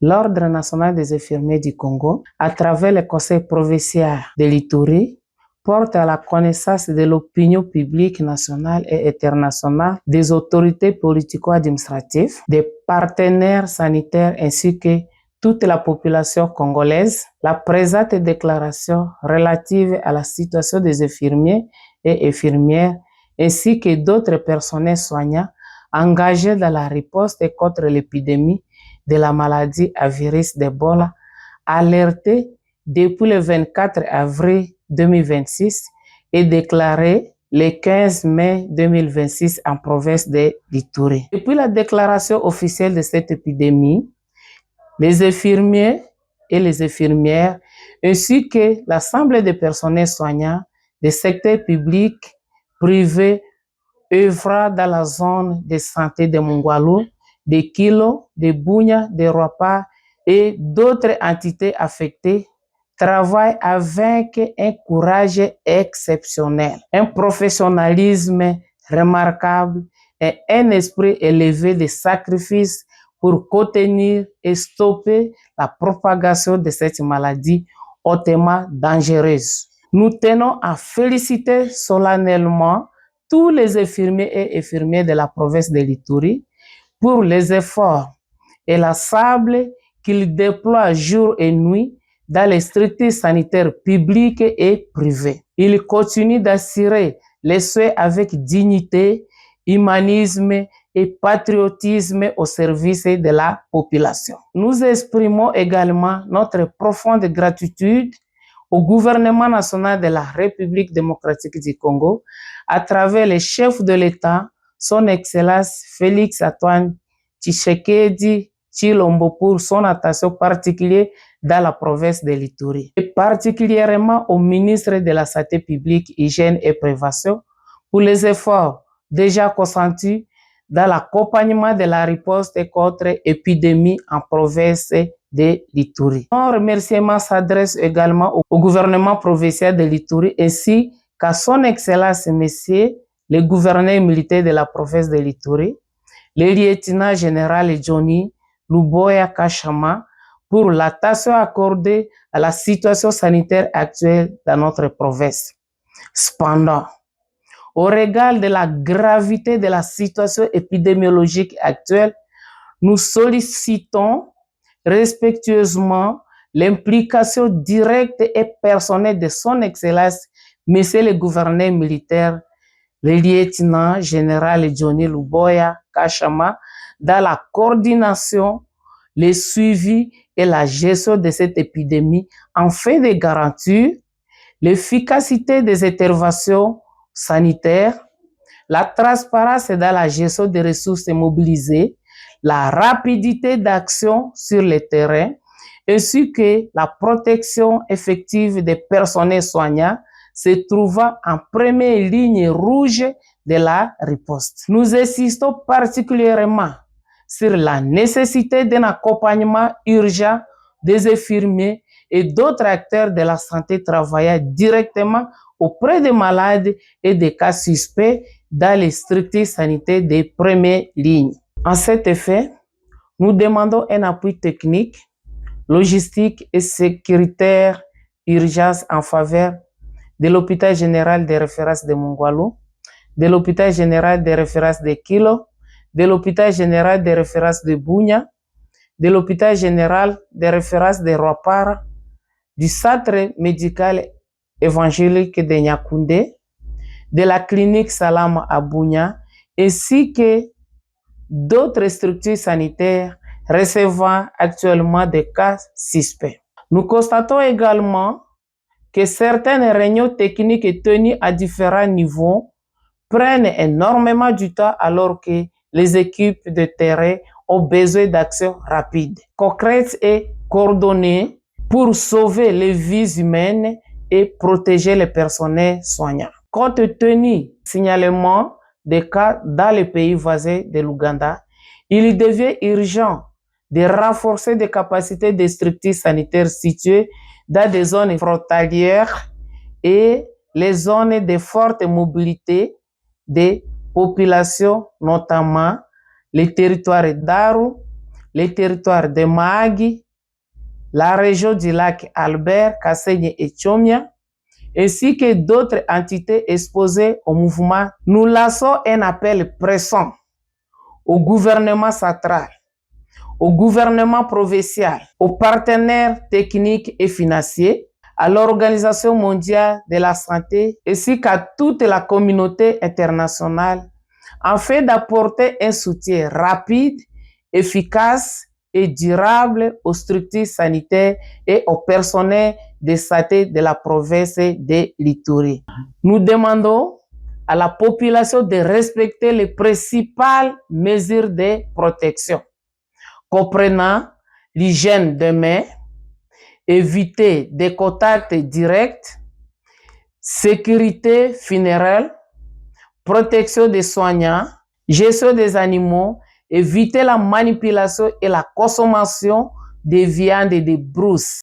L'Ordre national des infirmiers du Congo, à travers le Conseil provincial de l'Ituri, porte à la connaissance de l'opinion publique nationale et internationale, des autorités politico-administratives, des partenaires sanitaires ainsi que toute la population congolaise, la présente déclaration relative à la situation des infirmiers et infirmières ainsi que d'autres personnels soignants engagés dans la riposte contre l'épidémie de la maladie à virus d'Ebola, alerté depuis le 24 avril 2026 et déclaré le 15 mai 2026 en province de l'Ituri. Depuis la déclaration officielle de cette épidémie, les infirmiers et les infirmières, ainsi que l'ensemble des personnels soignants des secteurs publics, privés, œuvrant dans la zone de santé de Mongwalu, de Kilo, de Bunia, de Roapa et d'autres entités affectées travaillent avec un courage exceptionnel, un professionnalisme remarquable et un esprit élevé de sacrifice pour contenir et stopper la propagation de cette maladie hautement dangereuse. Nous tenons à féliciter solennellement tous les infirmiers et infirmières de la province de l'Ituri pour les efforts et la sable qu'ils déploient jour et nuit dans les structures sanitaires publiques et privées. Ils continuent d'assurer les soins avec dignité, humanisme et patriotisme au service de la population. Nous exprimons également notre profonde gratitude au gouvernement national de la République démocratique du Congo, à travers les chefs de l'État, son Excellence Félix Antoine Tshisekedi Tshilombo pour son attention particulière dans la province de l'Ituri, et particulièrement au ministre de la Santé publique, Hygiène et Prévention pour les efforts déjà consentis dans l'accompagnement de la riposte contre l'épidémie en province de l'Ituri. Un remerciement s'adresse également au gouvernement provincial de l'Ituri ainsi qu'à son Excellence Monsieur le gouverneur militaire de la province de l'Ituri, le lieutenant général Johnny Luboya Kashama, pour l'attention accordée à la situation sanitaire actuelle dans notre province. Cependant, au regard de la gravité de la situation épidémiologique actuelle, nous sollicitons respectueusement l'implication directe et personnelle de son Excellence, Monsieur le gouverneur militaire, le lieutenant général Johnny Luboya Kashama, dans la coordination, le suivi et la gestion de cette épidémie afin de garantir l'efficacité des interventions sanitaires, la transparence dans la gestion des ressources mobilisées, la rapidité d'action sur le terrain, ainsi que la protection effective des personnels soignants se trouvant en première ligne rouge de la riposte. Nous insistons particulièrement sur la nécessité d'un accompagnement urgent des infirmiers et d'autres acteurs de la santé travaillant directement auprès des malades et des cas suspects dans les structures sanitaires de première ligne. En cet effet, nous demandons un appui technique, logistique et sécuritaire urgence en faveur de l'hôpital général de référence de Mongwalu, de l'hôpital général de référence de Kilo, de l'hôpital général de référence de Bunia, de l'hôpital général de référence de Roapara, du centre médical évangélique de Nyakoundé, de la clinique Salam à Bunia, ainsi que d'autres structures sanitaires recevant actuellement des cas suspects. Nous constatons également que certaines réunions techniques tenues à différents niveaux prennent énormément du temps alors que les équipes de terrain ont besoin d'actions rapides, concrètes et coordonnées pour sauver les vies humaines et protéger les personnels soignants. Compte tenu signalement des cas dans les pays voisins de l'Ouganda, il devient urgent de renforcer les capacités des structures sanitaires situées dans des zones frontalières et les zones de forte mobilité des populations, notamment les territoires d'Aru, les territoires de Mahagi, la région du lac Albert, Kasenye et Tchomia, ainsi que d'autres entités exposées au mouvement, nous lançons un appel pressant au gouvernement central, au gouvernement provincial, aux partenaires techniques et financiers, à l'Organisation mondiale de la santé, ainsi qu'à toute la communauté internationale, afin d'apporter un soutien rapide, efficace et durable aux structures sanitaires et au personnel de santé de la province de l'Ituri. Nous demandons à la population de respecter les principales mesures de protection, comprenant l'hygiène des mains, éviter des contacts directs, sécurité funéraire, protection des soignants, gestion des animaux, éviter la manipulation et la consommation des viandes et des brousses.